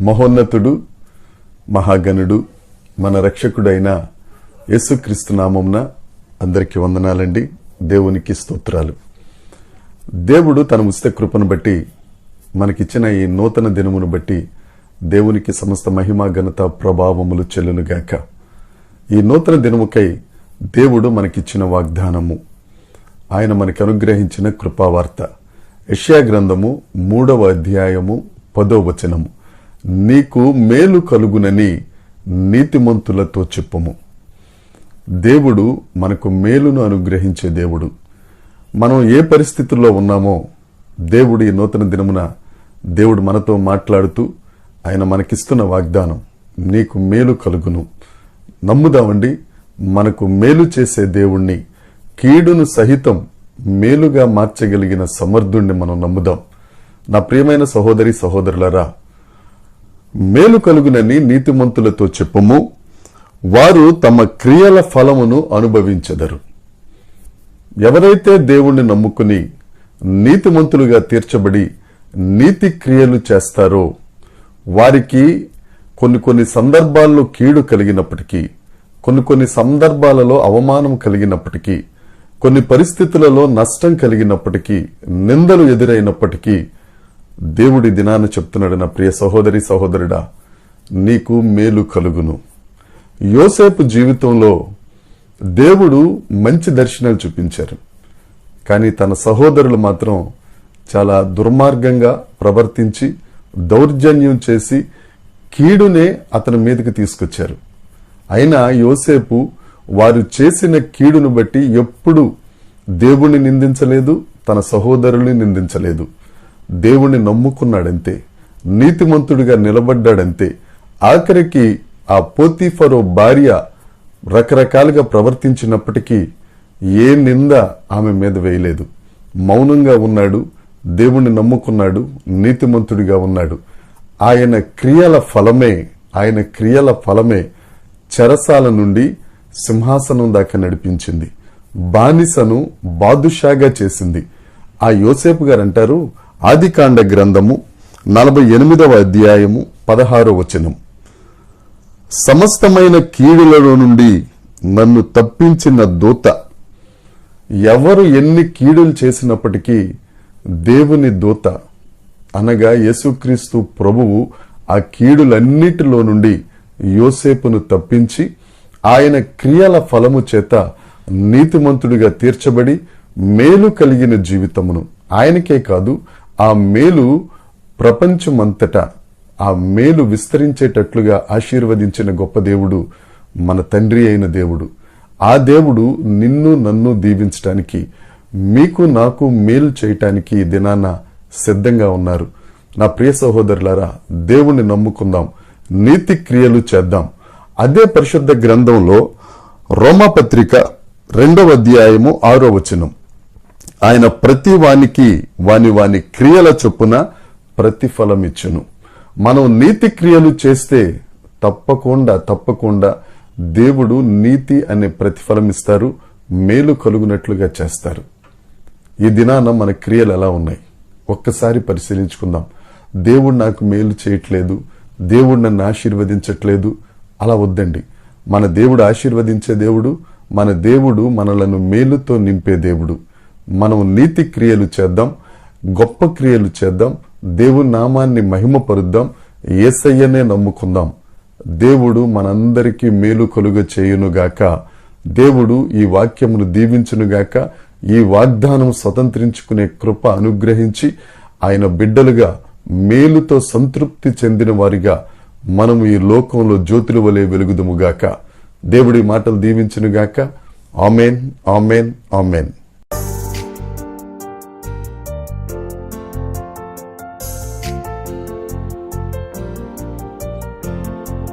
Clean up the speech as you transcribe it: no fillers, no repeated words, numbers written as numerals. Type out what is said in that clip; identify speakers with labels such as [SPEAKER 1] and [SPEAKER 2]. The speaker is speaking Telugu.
[SPEAKER 1] మహోన్నతుడు, మహాగణుడు, మన రక్షకుడైన యేసుక్రీస్తు నామమున అందరికీ వందనాలండి. దేవునికి స్తోత్రాలు. దేవుడు తన ఉచిత కృపను బట్టి మనకిచ్చిన ఈ నూతన దినమును బట్టి దేవునికి సమస్త మహిమ, ఘనత, ప్రభావములు చెల్లునుగాక. ఈ నూతన దినముకై దేవుడు మనకిచ్చిన వాగ్దానము, ఆయన మనకి అనుగ్రహించిన కృపావార్త. యెషయా గ్రంథము 3వ అధ్యాయము 10వ వచనము, నీకు మేలు కలుగునని నీతిమంతులతో చెప్పుము. దేవుడు మనకు మేలును అనుగ్రహించే దేవుడు. మనం ఏ పరిస్థితుల్లో ఉన్నామో దేవుడు ఈ నూతన దినమున దేవుడు మనతో మాట్లాడుతూ ఆయన మనకిస్తున్న వాగ్దానం, నీకు మేలు కలుగును. నమ్ముదామండి, మనకు మేలు చేసే దేవుణ్ణి, కీడును సహితం మేలుగా మార్చగలిగిన సమర్థుణ్ణి మనం నమ్ముదాం. నా ప్రియమైన సహోదరి సహోదరులారా, మేలు కలుగునని నీతిమంతులతో చెప్పుము, వారు తమ క్రియల ఫలమును అనుభవించెదరు. ఎవరైతే దేవుణ్ణి నమ్ముకుని నీతిమంతులుగా తీర్చబడి నీతి క్రియలు చేస్తారో వారికి కొన్ని సందర్భాల్లో కీడు కలిగినప్పటికీ, కొన్ని సందర్భాలలో అవమానం కలిగినప్పటికీ, కొన్ని పరిస్థితులలో నష్టం కలిగినప్పటికీ, నిందలు ఎదురైనప్పటికీ దేవుడి దినాన చెప్తున్నాడు, నా ప్రియ సహోదరి సహోదరుడా, నీకు మేలు కలుగును. యోసేపు జీవితంలో దేవుడు మంచి దర్శనాలు చూపించారు, కానీ తన సహోదరులు మాత్రం చాలా దుర్మార్గంగా ప్రవర్తించి దౌర్జన్యం చేసి కీడునే అతని మీదకి తీసుకొచ్చారు. అయినా యోసేపు వారు చేసిన కీడును బట్టి ఎప్పుడు దేవుణ్ణి నిందించలేదు, తన సహోదరుల్ని నిందించలేదు. దేవుణ్ణి నమ్ముకున్నాడంతే, నీతిమంతుడిగా నిలబడ్డాడంతే. ఆఖరికి ఆ పోతీఫరో భార్య రకరకాలుగా ప్రవర్తించినప్పటికీ ఏ నింద ఆమె మీద వేయలేదు. మౌనంగా ఉన్నాడు, దేవుణ్ణి నమ్ముకున్నాడు, నీతిమంతుడిగా ఉన్నాడు. ఆయన క్రియల ఫలమే చెరసాల నుండి సింహాసనం దాకా నడిపించింది, బానిసను బాదుషాగా చేసింది. ఆ యోసేపు గారు అంటారు, ఆదికాండ గ్రంథము 48వ అధ్యాయము 16వ వచనం, సమస్తమైన కీడులలో నుండి నన్ను తప్పించిన దూత. ఎవరు ఎన్ని కీడులు చేసినప్పటికీ దేవుని దూత అనగా యేసుక్రీస్తు ప్రభువు ఆ కీడులన్నిటిలో నుండి యోసేపును తప్పించి ఆయన క్రియల ఫలము చేత నీతిమంతుడిగా తీర్చబడి మేలు కలిగిన జీవితమును, ఆయనకే కాదు ఆ మేలు ప్రపంచమంతటా ఆ మేలు విస్తరించేటట్లుగా ఆశీర్వదించిన గొప్ప దేవుడు మన తండ్రి అయిన దేవుడు. ఆ దేవుడు నిన్ను నన్ను దీవించటానికి, మీకు నాకు మేలు చేయటానికి ఈ దినాన సిద్ధంగా ఉన్నారు. నా ప్రియ సహోదరులారా, దేవుణ్ణి నమ్ముకుందాం, నీతి క్రియలు చేద్దాం. అదే పరిశుద్ధ గ్రంథంలో రోమాపత్రిక 2వ అధ్యాయము 6వ వచనం, ఆయన ప్రతి వానికి వాని క్రియల చొప్పున ప్రతిఫలమిచ్చును. మనం నీతి క్రియలు చేస్తే తప్పకుండా దేవుడు నీతి అనే ప్రతిఫలం ఇస్తారు, మేలు కలుగునట్లుగా చేస్తారు. ఈ దినాన మన క్రియలు ఎలా ఉన్నాయి ఒక్కసారి పరిశీలించుకుందాం. దేవుడు నాకు మేలు చేయట్లేదు, దేవుడు నన్ను ఆశీర్వదించట్లేదు, అలా వద్దండి. మన దేవుడు ఆశీర్వదించే దేవుడు, మన దేవుడు మనలను మేలుతో నింపే దేవుడు. మనం నీతి క్రియలు చేద్దాం, గొప్ప క్రియలు చేద్దాం, దేవుని నామాన్ని మహిమపరుద్దాం, యేసయ్యనే నమ్ముకుందాం. దేవుడు మనందరికీ మేలు కలుగ చేయునుగాక. దేవుడు ఈ వాక్యమును దీవించునుగాక. ఈ వాగ్దానం స్వతంత్రించుకునే కృప అనుగ్రహించి ఆయన బిడ్డలుగా మేలుతో సంతృప్తి చెందిన వారిగా మనము ఈ లోకంలో జ్యోతుల వలె వెలుగుదుముగాక. దేవుడి మాటలు దీవించునుగాక. Amen, amen, amen.